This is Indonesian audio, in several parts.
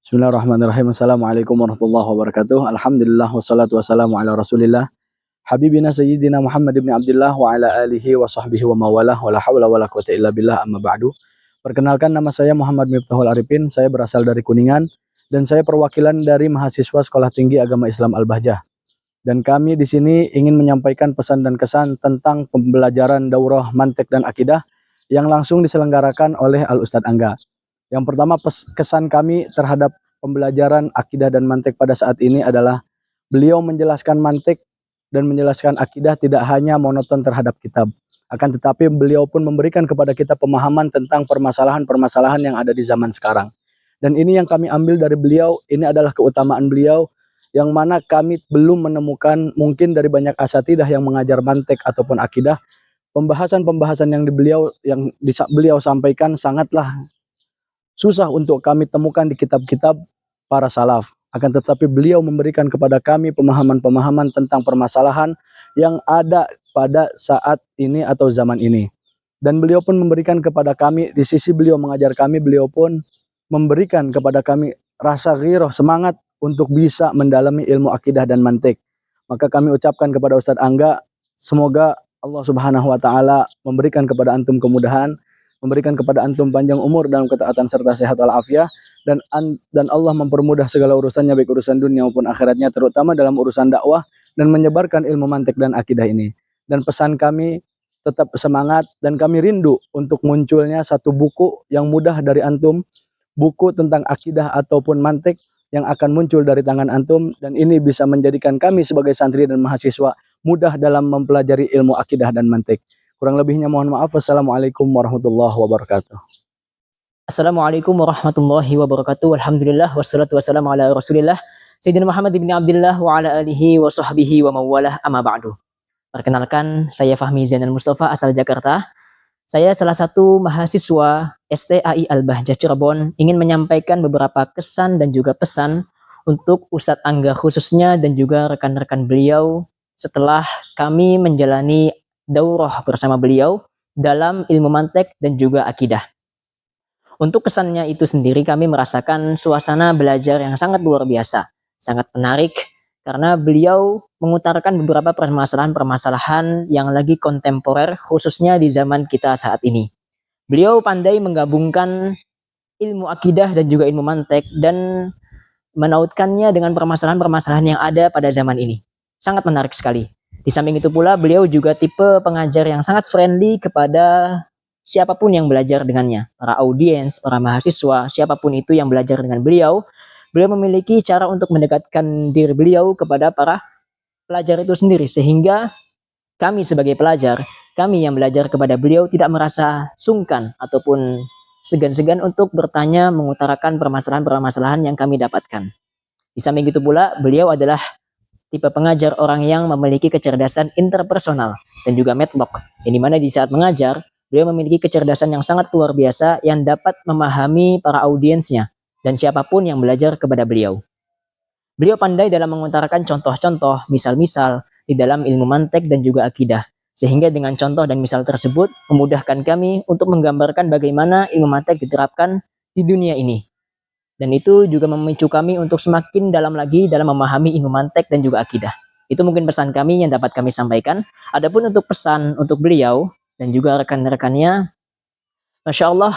Bismillahirrahmanirrahim. Assalamualaikum warahmatullahi wabarakatuh. Alhamdulillah wassalatu wassalamu ala Rasulillah. Habibina sayyidina Muhammad ibn Abdullah wa ala alihi wa sahbihi wa mawalah wa la hawla wa la quwata illa billah amma ba'du. Perkenalkan, nama saya Muhammad Miftahul Arifin. Saya berasal dari Kuningan dan saya perwakilan dari mahasiswa Sekolah Tinggi Agama Islam Al-Bahjah. Dan kami di sini ingin menyampaikan pesan dan kesan tentang pembelajaran daurah mantek dan akidah yang langsung diselenggarakan oleh Al Ustadz Angga. Yang pertama, kesan kami terhadap pembelajaran akidah dan mantek pada saat ini adalah beliau menjelaskan mantek dan menjelaskan akidah tidak hanya monoton terhadap kitab, akan tetapi beliau pun memberikan kepada kita pemahaman tentang permasalahan-permasalahan yang ada di zaman sekarang. Dan ini yang kami ambil dari beliau, ini adalah keutamaan beliau yang mana kami belum menemukan mungkin dari banyak asatidah yang mengajar mantek ataupun akidah. Pembahasan-pembahasan yang bisa beliau sampaikan sangatlah susah untuk kami temukan di kitab-kitab para salaf. Akan tetapi beliau memberikan kepada kami pemahaman-pemahaman tentang permasalahan yang ada pada saat ini atau zaman ini. Dan beliau pun memberikan kepada kami, di sisi beliau mengajar kami, beliau pun memberikan kepada kami rasa ghirah, semangat untuk bisa mendalami ilmu akidah dan mantik. Maka kami ucapkan kepada Ustadz Angga, semoga Allah Subhanahu wa taala memberikan kepada antum kemudahan, memberikan kepada antum panjang umur dalam ketaatan serta sehat walafiat, dan Allah mempermudah segala urusannya, baik urusan dunia maupun akhiratnya, terutama dalam urusan dakwah dan menyebarkan ilmu mantik dan akidah ini. Dan pesan kami tetap semangat, dan kami rindu untuk munculnya satu buku yang mudah dari antum, buku tentang akidah ataupun mantik yang akan muncul dari tangan antum, dan ini bisa menjadikan kami sebagai santri dan mahasiswa mudah dalam mempelajari ilmu akidah dan mantik. Kurang lebihnya mohon maaf. Wassalamualaikum warahmatullahi wabarakatuh. Assalamualaikum warahmatullahi wabarakatuh. Alhamdulillah wassalatu wassalamu ala Rasulillah Sayyidina Muhammad ibn Abdullah wa ala alihi wa sahbihi wa mawalah amma ba'du. Perkenalkan, saya Fahmi Zainal Mustafa asal Jakarta. Saya salah satu mahasiswa STAI Al-Bahjah Cirebon, ingin menyampaikan beberapa kesan dan juga pesan untuk Ustadz Angga khususnya dan juga rekan-rekan beliau setelah kami menjalani daurah bersama beliau dalam ilmu mantek dan juga akidah. Untuk kesannya itu sendiri, kami merasakan suasana belajar yang sangat luar biasa, sangat menarik, karena beliau mengutarakan beberapa permasalahan-permasalahan yang lagi kontemporer, khususnya di zaman kita saat ini. Beliau pandai menggabungkan ilmu akidah dan juga ilmu mantek dan menautkannya dengan permasalahan-permasalahan yang ada pada zaman ini. Sangat menarik sekali. Di samping itu pula, beliau juga tipe pengajar yang sangat friendly kepada siapapun yang belajar dengannya. Para audiens, para mahasiswa, siapapun itu yang belajar dengan beliau, beliau memiliki cara untuk mendekatkan diri beliau kepada para pelajar itu sendiri. Sehingga kami sebagai pelajar, kami yang belajar kepada beliau tidak merasa sungkan ataupun segan-segan untuk bertanya, mengutarakan permasalahan-permasalahan yang kami dapatkan. Di samping itu pula, beliau adalah tipe pengajar orang yang memiliki kecerdasan interpersonal dan juga medlock, yang dimana di saat mengajar, beliau memiliki kecerdasan yang sangat luar biasa yang dapat memahami para audiensnya dan siapapun yang belajar kepada beliau. Beliau pandai dalam mengutarakan contoh-contoh, misal-misal di dalam ilmu mantek dan juga akidah, sehingga dengan contoh dan misal tersebut memudahkan kami untuk menggambarkan bagaimana ilmu mantek diterapkan di dunia ini. Dan itu juga memicu kami untuk semakin dalam lagi dalam memahami ilmu mantek dan juga akidah. Itu mungkin pesan kami yang dapat kami sampaikan. Adapun untuk pesan untuk beliau dan juga rekan-rekannya, Masya Allah,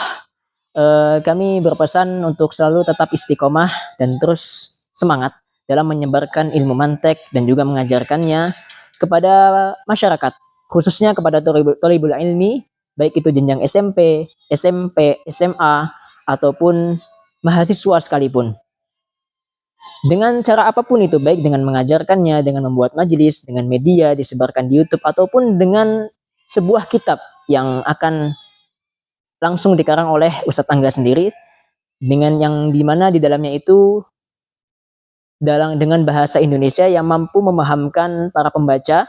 kami berpesan untuk selalu tetap istiqomah dan terus semangat dalam menyebarkan ilmu mantek dan juga mengajarkannya kepada masyarakat, khususnya kepada thalibul ilmi, baik itu jenjang SMP, SMA, ataupun mahasiswa sekalipun. Dengan cara apapun itu, baik dengan mengajarkannya, dengan membuat majelis, dengan media, disebarkan di YouTube, ataupun dengan sebuah kitab yang akan langsung dikarang oleh Ustadz Angga sendiri, dengan yang dimana di dalamnya itu dengan bahasa Indonesia yang mampu memahamkan para pembaca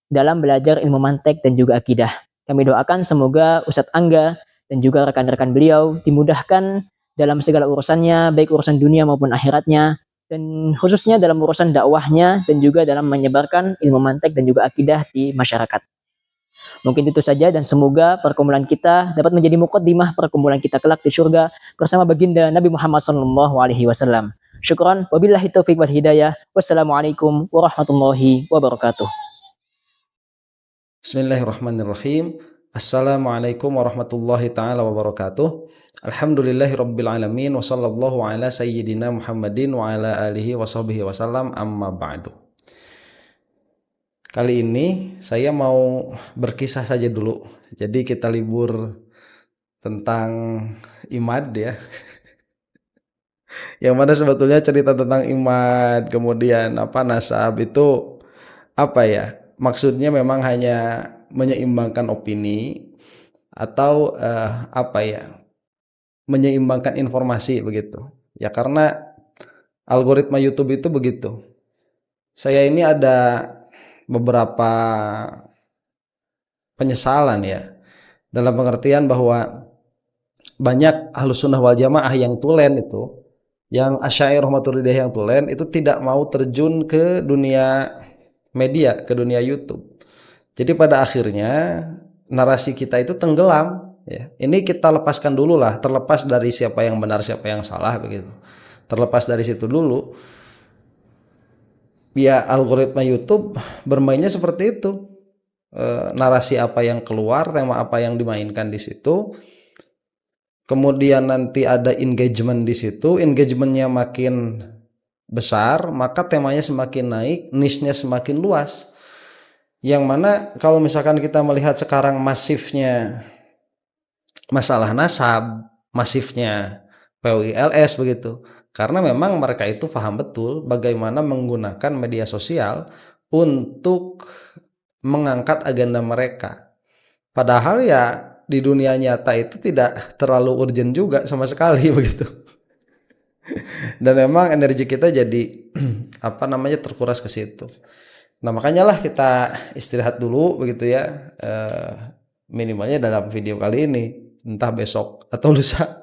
dalam belajar ilmu mantek dan juga akidah. Kami doakan semoga Ustadz Angga dan juga rekan-rekan beliau dimudahkan dalam segala urusannya, baik urusan dunia maupun akhiratnya, dan khususnya dalam urusan dakwahnya dan juga dalam menyebarkan ilmu mantek dan juga akidah di masyarakat. Mungkin itu saja dan semoga perkumpulan kita dapat menjadi muqaddimah perkumpulan kita kelak di surga bersama baginda Nabi Muhammad SAW. Syukran, wabillahi taufiq wal hidayah. Wassalamualaikum warahmatullahi wabarakatuh. Bismillahirrahmanirrahim. Assalamualaikum warahmatullahi taala wabarakatuh. Alhamdulillahi rabbil alamin wa sallallahu ala sayyidina Muhammadin wa ala alihi wa sahbihi wasallam, amma ba'du. Kali ini saya mau berkisah saja dulu. Jadi kita libur tentang Imad ya. Yang mana sebetulnya cerita tentang Imad kemudian nasab itu maksudnya memang hanya menyeimbangkan opini atau menyeimbangkan informasi begitu. Ya karena algoritma YouTube itu begitu. Saya ini ada beberapa penyesalan ya, dalam pengertian bahwa banyak ahlus sunnah wal jamaah yang tulen itu, yang asy'ariyah maturidiyah yang tulen itu tidak mau terjun ke dunia media, ke dunia YouTube. Jadi pada akhirnya narasi kita itu tenggelam ya. Ini kita lepaskan dulu lah, terlepas dari siapa yang benar siapa yang salah begitu. Terlepas dari situ dulu. Ya algoritma YouTube bermainnya seperti itu. Narasi apa yang keluar, tema apa yang dimainkan di situ. Kemudian nanti ada engagement di situ, engagementnya makin besar, maka temanya semakin naik, niche-nya semakin luas. Yang mana kalau misalkan kita melihat sekarang masifnya masalah nasab, masifnya PUILS begitu. Karena memang mereka itu paham betul bagaimana menggunakan media sosial untuk mengangkat agenda mereka. Padahal ya di dunia nyata itu tidak terlalu urgent juga sama sekali begitu. Dan memang energi kita jadi terkuras ke situ. Nah makanya lah kita istirahat dulu begitu ya, minimalnya dalam video kali ini, entah besok atau lusa.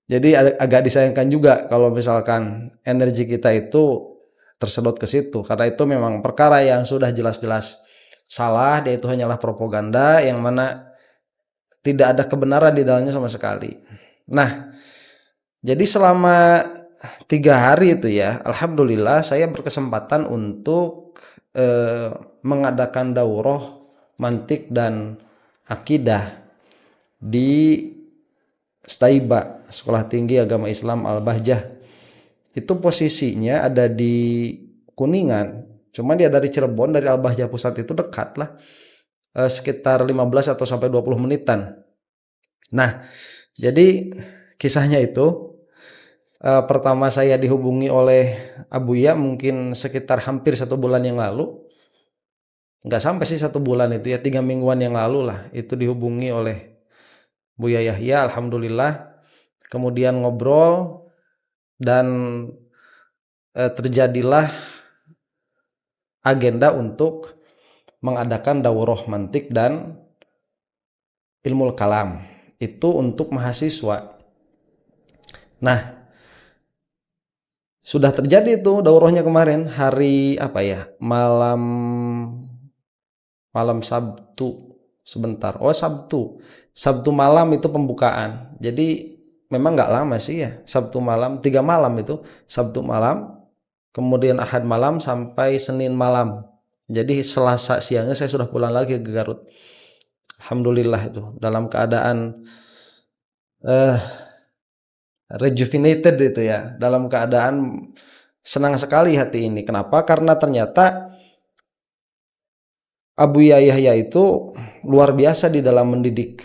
Jadi agak disayangkan juga kalau misalkan energi kita itu tersedot ke situ, karena itu memang perkara yang sudah jelas-jelas salah, dia itu hanyalah propaganda yang mana tidak ada kebenaran di dalamnya sama sekali. Nah, jadi selama 3 hari itu ya, alhamdulillah saya berkesempatan untuk mengadakan daurah mantik dan akidah di Staiba, Sekolah Tinggi Agama Islam Al-Bahjah. Itu posisinya ada di Kuningan, cuma dia dari Cirebon, dari Al-Bahjah pusat itu dekat lah, sekitar 15 atau sampai 20 menitan. Nah, jadi kisahnya itu pertama saya dihubungi oleh Abuya mungkin sekitar hampir 1 bulan yang lalu. Nggak sampai sih 1 bulan itu ya, 3 mingguan yang lalu lah, itu dihubungi oleh Buya Yahya, alhamdulillah. Kemudian ngobrol dan terjadilah agenda untuk mengadakan daurah mantik dan ilmu kalam. Itu untuk mahasiswa. Nah, sudah terjadi itu daurahnya kemarin hari malam Sabtu sebentar. Sabtu malam itu pembukaan. Jadi memang nggak lama sih ya, Sabtu malam, 3 malam itu, Sabtu malam, kemudian Ahad malam sampai Senin malam. Jadi Selasa siangnya saya sudah pulang lagi ke Garut. Alhamdulillah itu dalam keadaan rejuvenated itu ya, dalam keadaan senang sekali hati ini. Kenapa? Karena ternyata Abu Yahya itu luar biasa di dalam mendidik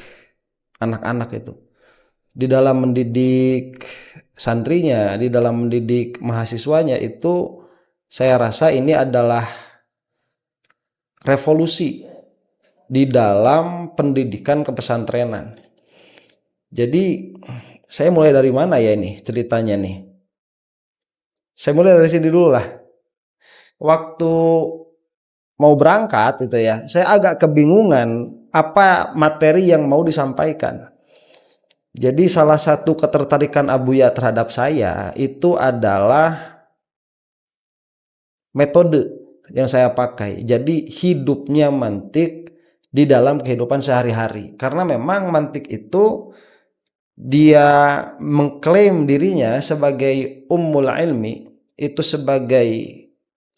anak-anak itu, di dalam mendidik santrinya, di dalam mendidik mahasiswanya. Itu saya rasa ini adalah revolusi di dalam pendidikan kepesantrenan. Jadi saya mulai dari mana ya ini ceritanya nih? Saya mulai dari sini dulu lah. Waktu mau berangkat itu ya, saya agak kebingungan apa materi yang mau disampaikan. Jadi salah satu ketertarikan Abuya terhadap saya itu adalah metode yang saya pakai. Jadi hidupnya mantik di dalam kehidupan sehari-hari. Karena memang mantik itu dia mengklaim dirinya sebagai ummul ilmi, itu sebagai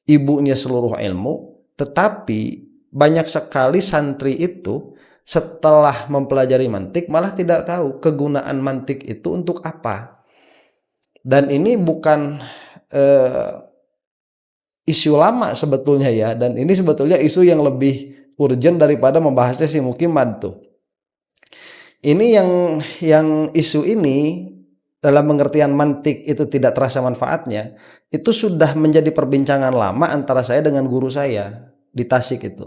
ibunya seluruh ilmu, tetapi banyak sekali santri itu setelah mempelajari mantik malah tidak tahu kegunaan mantik itu untuk apa. Dan ini bukan isu lama sebetulnya ya, dan ini sebetulnya isu yang lebih urgent daripada membahasnya si Mukimad tuh. Ini yang isu ini dalam pengertian mantik itu tidak terasa manfaatnya, itu sudah menjadi perbincangan lama antara saya dengan guru saya di Tasik itu.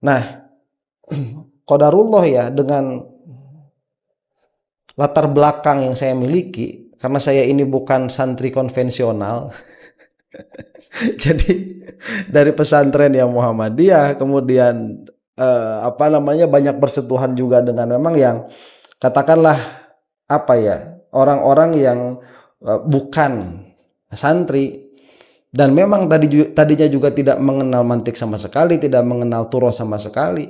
Nah, qadarullah ya, dengan latar belakang yang saya miliki, karena saya ini bukan santri konvensional, jadi dari pesantren yang Muhammadiyah, kemudian banyak bersentuhan juga dengan memang yang katakanlah orang-orang yang bukan santri, dan memang tadinya juga tidak mengenal mantik sama sekali, tidak mengenal turos sama sekali,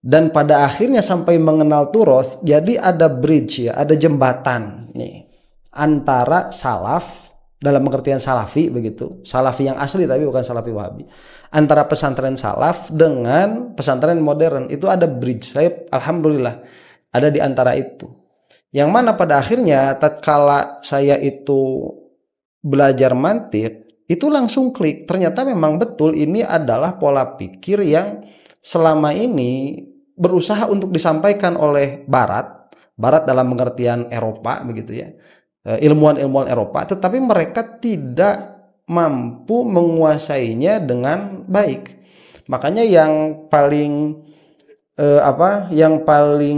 dan pada akhirnya sampai mengenal turos. Jadi ada bridge ya, ada jembatan nih antara salaf dalam pengertian salafi begitu, salafi yang asli tapi bukan salafi wahabi, antara pesantren salaf dengan pesantren modern. Itu ada bridge, saya alhamdulillah ada di antara itu, yang mana pada akhirnya tatkala saya itu belajar mantik itu langsung klik, ternyata memang betul ini adalah pola pikir yang selama ini berusaha untuk disampaikan oleh barat dalam pengertian Eropa begitu ya, ilmuwan-ilmuwan Eropa, tetapi mereka tidak mampu menguasainya dengan baik. Makanya yang paling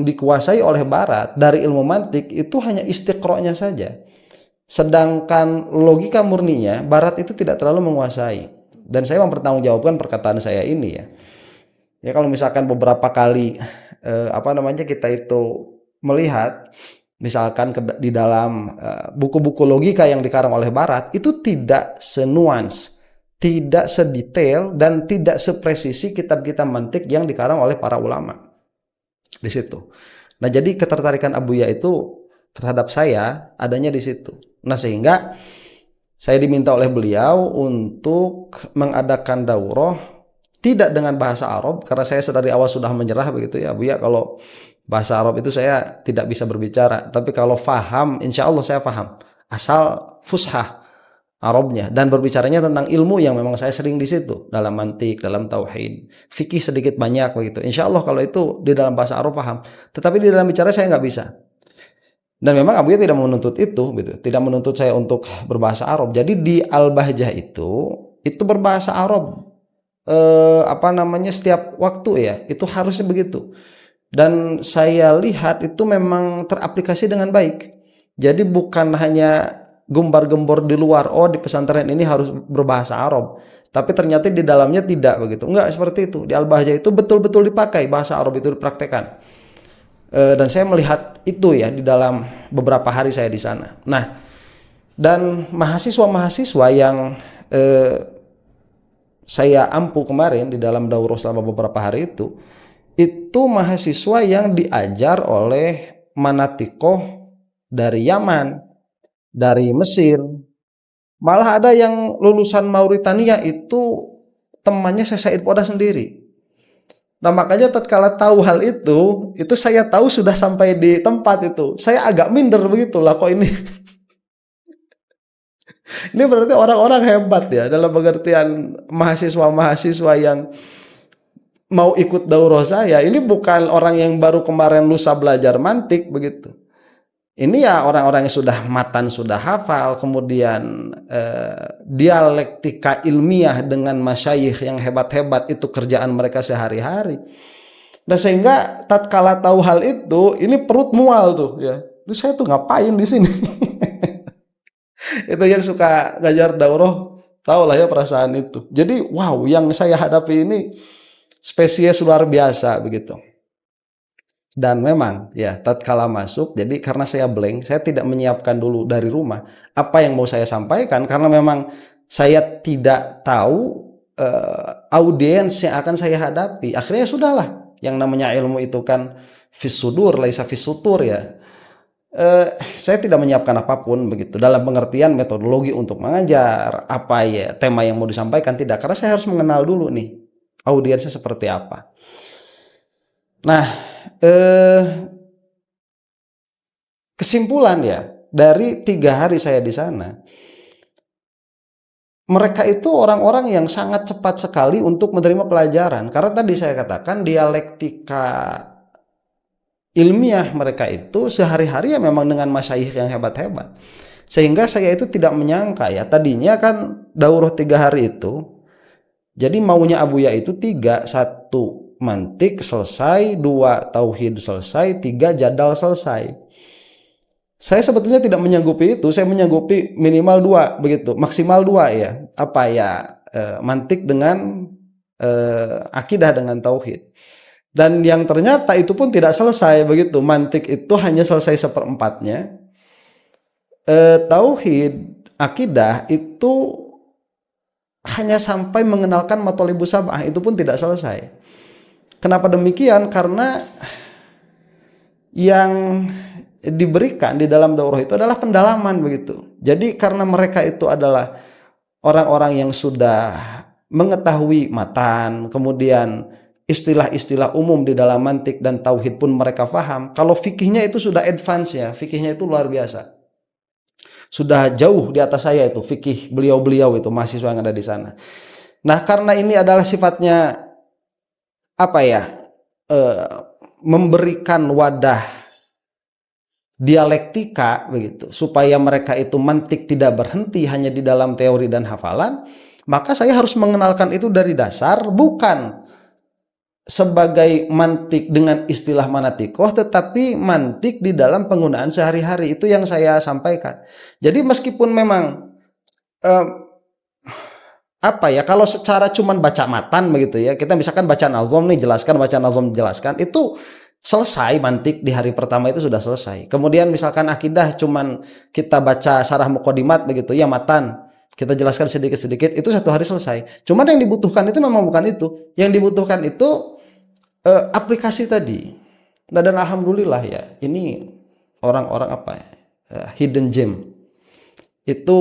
dikuasai oleh barat dari ilmu mantik itu hanya istiqro'nya saja. Sedangkan logika murninya barat itu tidak terlalu menguasai. Dan saya mempertanggungjawabkan perkataan saya ini ya. Ya kalau misalkan beberapa kali kita itu melihat misalkan di dalam buku-buku logika yang dikarang oleh barat itu tidak senuans, tidak sedetail, dan tidak sepresisi kitab-kitab mantik yang dikarang oleh para ulama di situ. Nah, jadi ketertarikan Abuya itu terhadap saya adanya di situ. Nah, sehingga saya diminta oleh beliau untuk mengadakan daurah tidak dengan bahasa Arab, karena saya dari awal sudah menyerah begitu ya, Buya, kalau bahasa Arab itu saya tidak bisa berbicara, tapi kalau faham insya Allah saya paham, asal fushah Arabnya, dan berbicaranya tentang ilmu yang memang saya sering di situ, dalam mantik, dalam tauhid, fikih sedikit banyak begitu. Insya Allah kalau itu di dalam bahasa Arab paham, tetapi di dalam bicara saya nggak bisa. Dan memang Abuya tidak menuntut itu, gitu, tidak menuntut saya untuk berbahasa Arab. Jadi di Al-Bahjah itu berbahasa Arab, setiap waktu ya, itu harusnya begitu. Dan saya lihat itu memang teraplikasi dengan baik. Jadi bukan hanya gembar-gembor di luar, oh di pesantren ini harus berbahasa Arab, tapi ternyata di dalamnya tidak begitu. Enggak seperti itu. Di Al-Bahjah itu betul-betul dipakai bahasa Arab, itu dipraktekkan. Dan saya melihat itu ya di dalam beberapa hari saya di sana. Nah, dan mahasiswa-mahasiswa yang saya ampu kemarin di dalam daurah selama beberapa hari itu mahasiswa yang diajar oleh manatikoh dari Yaman, dari Mesir, malah ada yang lulusan Mauritania itu temannya Syekh Said Poda sendiri. Nah, makanya tatkala tahu hal itu saya tahu sudah sampai di tempat itu, saya agak minder begitu lah, kok ini ini berarti orang-orang hebat ya, dalam pengertian mahasiswa-mahasiswa yang mau ikut daurah saya ini bukan orang yang baru kemarin lusa belajar mantik begitu. Ini ya orang-orang yang sudah matan, sudah hafal, kemudian dialektika ilmiah dengan masyayikh yang hebat-hebat, itu kerjaan mereka sehari-hari. Nah, sehingga tatkala tahu hal itu, ini perut mual tuh ya. Terus saya tuh ngapain di sini? Itu yang suka ngajar daurah tahu lah ya perasaan itu. Jadi wow, yang saya hadapi ini spesies luar biasa begitu. Dan memang ya tatkala masuk, jadi karena saya blank, saya tidak menyiapkan dulu dari rumah apa yang mau saya sampaikan, karena memang saya tidak tahu audiens yang akan saya hadapi. Akhirnya sudahlah, yang namanya ilmu itu kan fisudur laisa fisutur ya. Saya tidak menyiapkan apapun begitu dalam pengertian metodologi untuk mengajar, apa ya tema yang mau disampaikan, tidak, karena saya harus mengenal dulu nih audiensnya seperti apa. Nah, kesimpulan ya dari 3 hari saya di sana, mereka itu orang-orang yang sangat cepat sekali untuk menerima pelajaran, karena tadi saya katakan dialektika ilmiah mereka itu sehari-hari ya memang dengan masyayikh yang hebat-hebat, sehingga saya itu tidak menyangka ya, tadinya kan daurah 3 hari itu, jadi maunya Abuya itu 3, 1 mantik selesai, 2 tauhid selesai, 3 jadal selesai. Saya sebetulnya tidak menyanggupi itu, saya menyanggupi minimal 2 begitu, maksimal 2 ya, apa ya, mantik dengan akidah dengan tauhid. Dan yang ternyata itu pun tidak selesai begitu. Mantik itu hanya selesai 1/4-nya. Tauhid, akidah itu hanya sampai mengenalkan matolibus sab'ah, itu pun tidak selesai. Kenapa demikian? Karena yang diberikan di dalam daurah itu adalah pendalaman begitu. Jadi karena mereka itu adalah orang-orang yang sudah mengetahui matan, kemudian istilah-istilah umum di dalam mantik dan tauhid pun mereka faham. Kalau fikihnya itu sudah advance ya, fikihnya itu luar biasa. Sudah jauh di atas saya itu fikih beliau-beliau itu mahasiswa yang ada di sana. Nah, karena ini adalah sifatnya apa ya? Memberikan wadah dialektika begitu, supaya mereka itu mantik tidak berhenti hanya di dalam teori dan hafalan, maka saya harus mengenalkan itu dari dasar, bukan sebagai mantik dengan istilah manatikoh, tetapi mantik di dalam penggunaan sehari-hari. Itu yang saya sampaikan. Jadi meskipun memang apa ya, kalau secara cuman baca matan begitu ya, kita misalkan baca nazom nih jelaskan, baca nazom jelaskan, itu selesai mantik di hari pertama itu sudah selesai. Kemudian misalkan akidah cuman kita baca sarah muqaddimat begitu ya, matan kita jelaskan sedikit-sedikit, itu 1 hari selesai. Cuman yang dibutuhkan itu memang bukan itu. Yang dibutuhkan itu aplikasi tadi. Nah, dan alhamdulillah ya, ini orang-orang apa ya, hidden gem itu,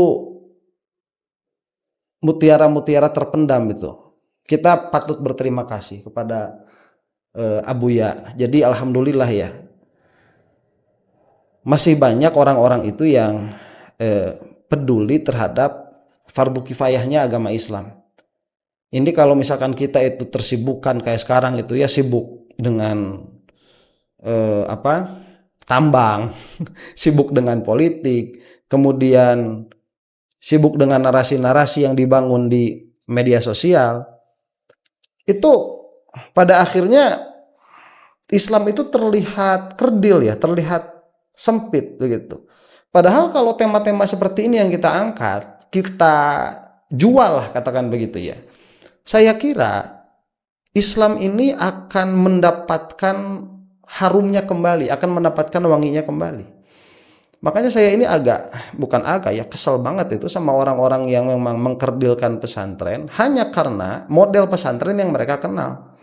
mutiara-mutiara terpendam itu. Kita patut berterima kasih kepada Abuya. Jadi alhamdulillah ya, masih banyak orang-orang itu yang peduli terhadap fardu kifayahnya agama Islam. Ini kalau misalkan kita itu tersibukkan kayak sekarang itu ya, sibuk dengan tambang, sibuk dengan politik, kemudian sibuk dengan narasi-narasi yang dibangun di media sosial, itu pada akhirnya Islam itu terlihat kerdil ya, terlihat sempit begitu. Padahal kalau tema-tema seperti ini yang kita angkat, kita jual lah katakan begitu ya, saya kira Islam ini akan mendapatkan harumnya kembali, akan mendapatkan wanginya kembali. Makanya saya ini kesel banget itu sama orang-orang yang memang mengkerdilkan pesantren hanya karena model pesantren yang mereka kenal.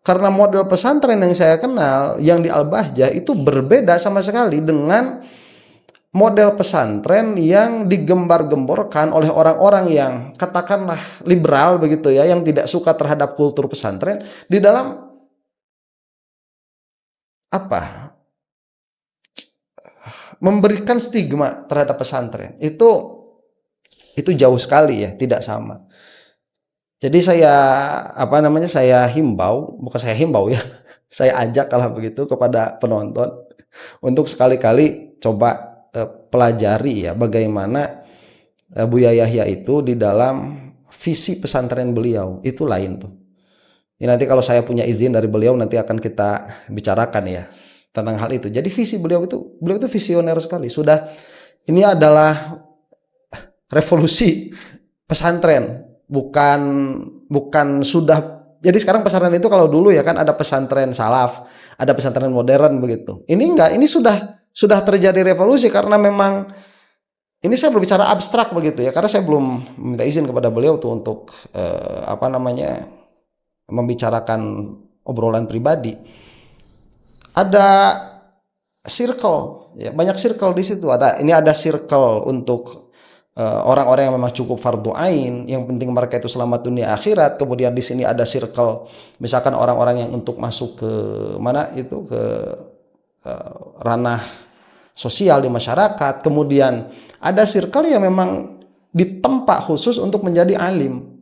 Karena model pesantren yang saya kenal yang di Al-Bahjah itu berbeda sama sekali dengan model pesantren yang digembar-gemborkan oleh orang-orang yang katakanlah liberal begitu ya, yang tidak suka terhadap kultur pesantren di dalam memberikan stigma terhadap pesantren. Itu jauh sekali ya, tidak sama. Jadi saya himbau, bukan saya himbau ya, saya ajak kalau begitu kepada penonton untuk sekali-kali coba pelajari ya bagaimana Buya Yahya itu di dalam visi pesantren beliau itu lain tuh. Ini nanti kalau saya punya izin dari beliau nanti akan kita bicarakan ya tentang hal itu. Jadi visi beliau itu visioner sekali. Ini adalah revolusi pesantren, bukan sudah. Jadi sekarang pesantren itu kalau dulu ya kan ada pesantren salaf, ada pesantren modern begitu. Ini enggak, ini sudah terjadi revolusi karena memang ini saya berbicara abstrak begitu ya, karena saya belum minta izin kepada beliau tuh untuk membicarakan obrolan pribadi. Ada circle, ya banyak circle di situ. Ada circle untuk orang-orang yang memang cukup fardu ain, yang penting mereka itu selamat dunia akhirat. Kemudian di sini ada circle, misalkan orang-orang yang untuk masuk ke mana itu ke ranah sosial di masyarakat. Kemudian ada circle yang memang ditempa khusus untuk menjadi alim.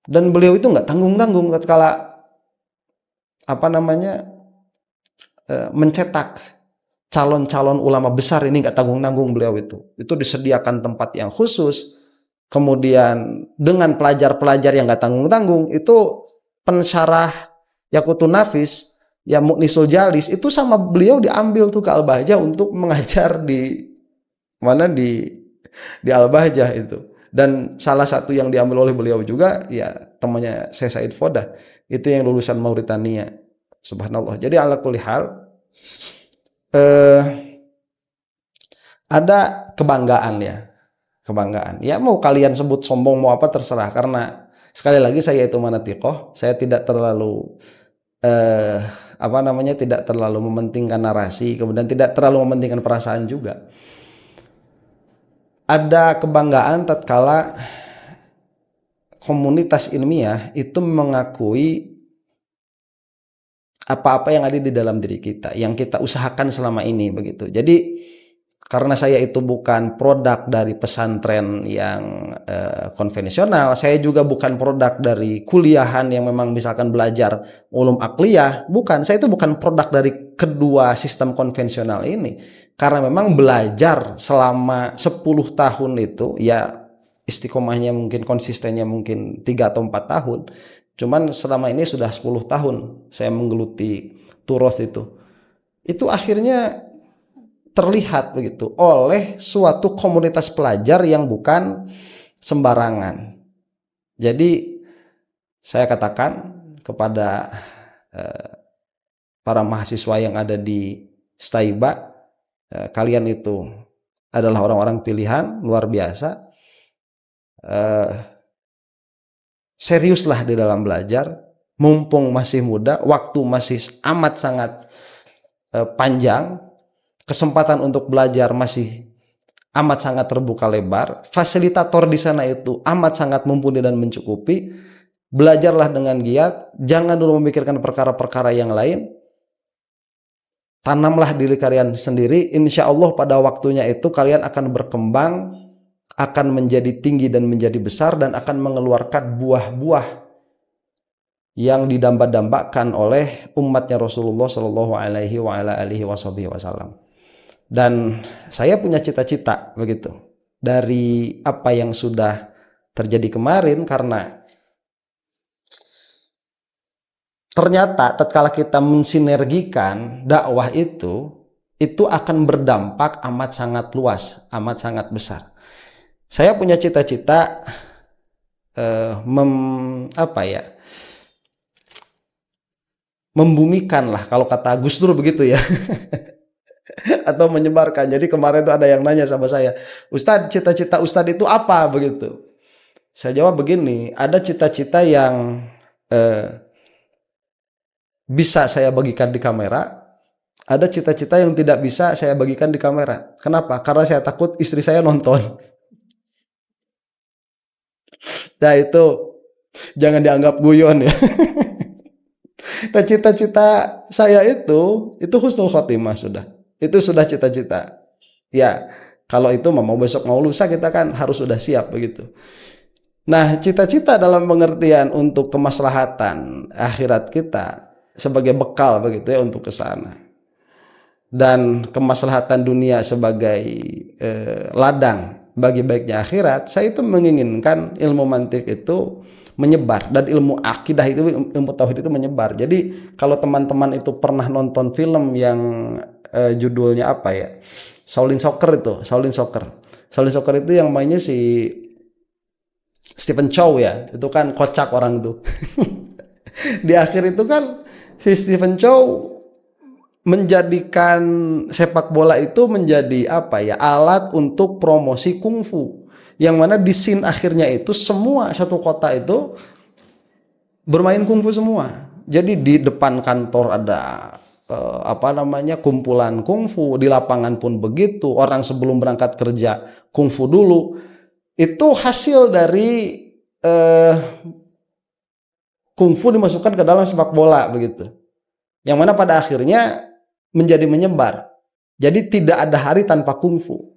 Dan beliau itu nggak tanggung-tanggung tatkala mencetak calon-calon ulama besar ini, nggak tanggung-tanggung beliau itu disediakan tempat yang khusus. Kemudian dengan pelajar-pelajar yang nggak tanggung-tanggung, itu pensyarah Yaqutun Nafis ya Muqnisul Jalis itu sama beliau diambil tuh ke Al-Bahjah untuk mengajar di Al-Bahjah itu. Dan salah satu yang diambil oleh beliau juga ya temannya Syekh Said Fodah, itu yang lulusan Mauritania. Subhanallah. Jadi ala kulli hal ada kebanggaan ya, mau kalian sebut sombong mau apa terserah, karena sekali lagi saya itu manatiqoh, saya tidak terlalu tidak terlalu mementingkan narasi, kemudian tidak terlalu mementingkan perasaan juga. Ada kebanggaan tatkala komunitas ilmiah itu mengakui apa-apa yang ada di dalam diri kita, yang kita usahakan selama ini begitu. Jadi karena saya itu bukan produk dari pesantren yang konvensional, saya juga bukan produk dari kuliahan yang memang misalkan belajar ulum akliyah, bukan. Saya itu bukan produk dari kedua sistem konvensional ini. Karena memang belajar selama 10 tahun itu ya istiqomahnya mungkin, konsistennya mungkin 3 atau 4 tahun. Cuman selama ini sudah 10 tahun saya menggeluti turos itu. Itu akhirnya terlihat begitu oleh suatu komunitas pelajar yang bukan sembarangan. Jadi saya katakan kepada para mahasiswa yang ada di Staiba, kalian itu adalah orang-orang pilihan luar biasa. Seriuslah di dalam belajar, mumpung masih muda, waktu masih amat sangat panjang, kesempatan untuk belajar masih amat sangat terbuka lebar, fasilitator di sana itu amat sangat mumpuni dan mencukupi. Belajarlah dengan giat, jangan dulu memikirkan perkara-perkara yang lain. Tanamlah diri kalian sendiri, insya Allah pada waktunya itu kalian akan berkembang, akan menjadi tinggi dan menjadi besar, dan akan mengeluarkan buah-buah yang didamba-dambakan oleh umatnya Rasulullah Shallallahu Alaihi Wasallam. Dan saya punya cita-cita begitu dari apa yang sudah terjadi kemarin, karena ternyata tatkala kita mensinergikan dakwah itu akan berdampak amat sangat luas, amat sangat besar. Saya punya cita-cita membumikan lah, kalau kata Gus Dur begitu ya. Atau menyebarkan. Jadi kemarin itu ada yang nanya sama saya, Ustadz, cita-cita Ustadz itu apa begitu? Saya jawab begini, ada cita-cita yang bisa saya bagikan di kamera, ada cita-cita yang tidak bisa saya bagikan di kamera. Kenapa? Karena saya takut istri saya nonton. Nah itu jangan dianggap guyon ya. Nah cita-cita saya itu husnul khotimah sudah. Itu sudah cita-cita. Ya, kalau itu mau besok mau lusa kita kan harus sudah siap begitu. Nah, cita-cita dalam pengertian untuk kemaslahatan akhirat kita sebagai bekal begitu ya untuk ke sana. Dan kemaslahatan dunia sebagai ladang bagi baiknya akhirat, saya itu menginginkan ilmu mantik itu menyebar, dan ilmu akidah itu, ilmu tauhid itu menyebar. Jadi kalau teman-teman itu pernah nonton film yang judulnya apa ya, Shaolin Soccer itu yang mainnya si Stephen Chow ya, itu kan kocak orang tuh. Di akhir itu kan si Stephen Chow menjadikan sepak bola itu menjadi apa ya, alat untuk promosi kungfu, yang mana di scene akhirnya itu semua satu kota itu bermain kungfu semua. Jadi di depan kantor ada kumpulan kungfu, di lapangan pun begitu, orang sebelum berangkat kerja kungfu dulu. Itu hasil dari kungfu dimasukkan ke dalam sepak bola begitu, yang mana pada akhirnya menjadi menyebar. Jadi tidak ada hari tanpa kungfu.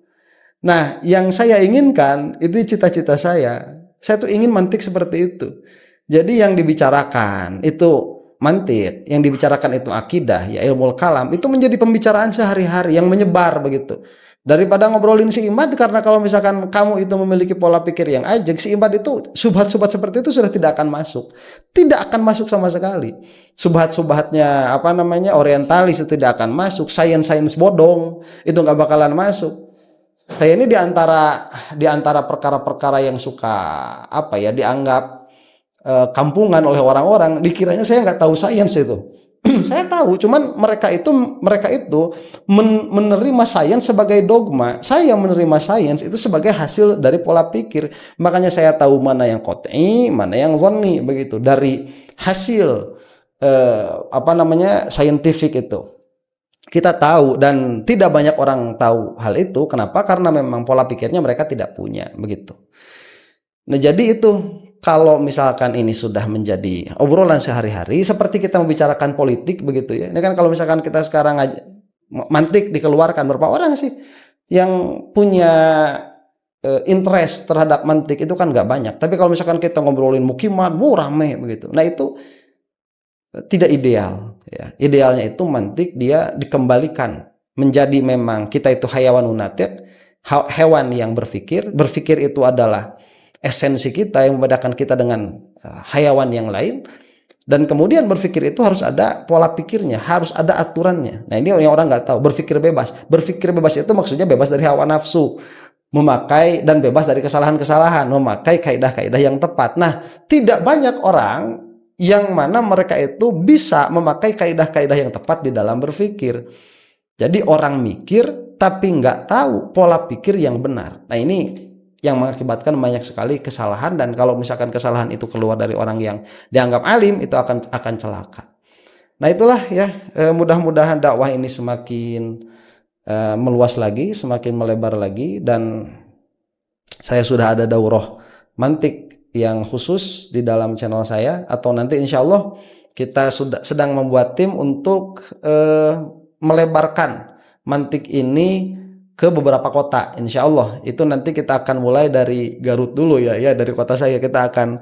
Nah, yang saya inginkan, itu cita-cita saya tuh ingin mantik seperti itu. Jadi yang dibicarakan itu mantik, yang dibicarakan itu akidah, ya ilmu kalam, itu menjadi pembicaraan sehari-hari yang menyebar begitu. Daripada ngobrolin si Imad, karena kalau misalkan kamu itu memiliki pola pikir yang ajak, si Imad itu subhat-subhat seperti itu sudah tidak akan masuk. Tidak akan masuk sama sekali. Subhat-subhatnya orientalis itu tidak akan masuk. Sains bodong itu nggak bakalan masuk. Saya ini di antara perkara-perkara yang suka dianggap kampungan oleh orang-orang, dikiranya saya nggak tahu sains itu. Saya tahu, cuman mereka itu menerima sains sebagai dogma. Saya menerima sains itu sebagai hasil dari pola pikir. Makanya saya tahu mana yang qot'i, mana yang zonni begitu, dari hasil scientific itu. Kita tahu, dan tidak banyak orang tahu hal itu. Kenapa? Karena memang pola pikirnya mereka tidak punya begitu. Nah, jadi itu, kalau misalkan ini sudah menjadi obrolan sehari-hari, seperti kita membicarakan politik begitu ya. Ini kan kalau misalkan kita sekarang aja mantik dikeluarkan, berapa orang sih yang punya interest terhadap mantik? Itu kan nggak banyak. Tapi kalau misalkan kita ngobrolin mukiman, rame begitu. Nah, itu tidak ideal ya. Idealnya itu mantik dia dikembalikan menjadi, memang kita itu hayawanun natiq, hewan yang berpikir itu adalah esensi kita yang membedakan kita dengan hayawan yang lain. Dan kemudian berpikir itu harus ada pola pikirnya, harus ada aturannya. Nah, ini yang orang nggak tahu. Berpikir bebas itu maksudnya bebas dari hawa nafsu, memakai dan bebas dari kesalahan-kesalahan, memakai kaidah-kaidah yang tepat. Nah, tidak banyak orang yang mana mereka itu bisa memakai kaidah-kaidah yang tepat di dalam berpikir. Jadi orang mikir tapi nggak tahu pola pikir yang benar. Nah, ini yang mengakibatkan banyak sekali kesalahan, dan kalau misalkan kesalahan itu keluar dari orang yang dianggap alim, itu akan celaka. Nah, itulah ya, mudah-mudahan dakwah ini semakin meluas lagi, semakin melebar lagi, dan saya sudah ada daurah mantik yang khusus di dalam channel saya, atau nanti insya Allah kita sedang membuat tim untuk melebarkan mantik ini ke beberapa kota, insya Allah. Itu nanti kita akan mulai dari Garut dulu ya, dari kota saya. Kita akan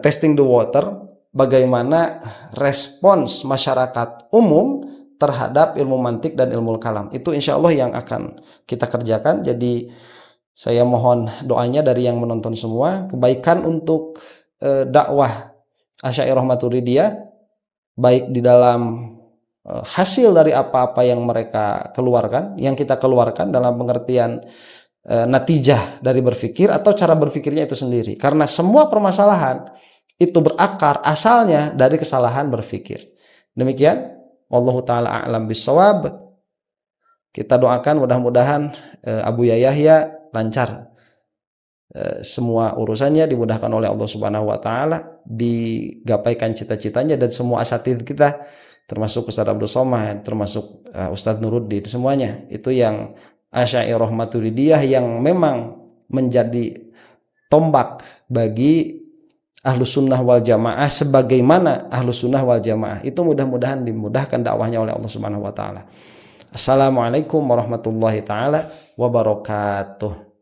testing the water, bagaimana respons masyarakat umum terhadap ilmu mantik dan ilmu kalam. Itu insya Allah yang akan kita kerjakan. Jadi saya mohon doanya dari yang menonton semua, kebaikan untuk dakwah Asy'ariyah Maturidiyah, baik di dalam hasil dari apa-apa yang mereka keluarkan, yang kita keluarkan dalam pengertian natijah dari berpikir atau cara berpikirnya itu sendiri. Karena semua permasalahan itu berakar asalnya dari kesalahan berpikir. Demikian, wallahu taala a'lam bissawab. Kita doakan mudah-mudahan Abu Yahya lancar semua urusannya, dimudahkan oleh Allah Subhanahu wa taala, digapaikan cita-citanya, dan semua asatidz kita termasuk Ustaz Abdul Somad, termasuk Ustaz Nuruddin, semuanya itu yang Asy'ariyah Maturidiyah yang memang menjadi tombak bagi Ahlus Sunnah wal Jamaah, sebagaimana Ahlus Sunnah wal Jamaah itu mudah-mudahan dimudahkan dakwahnya oleh Allah Subhanahu wa taala. Assalamualaikum warahmatullahi taala wabarakatuh.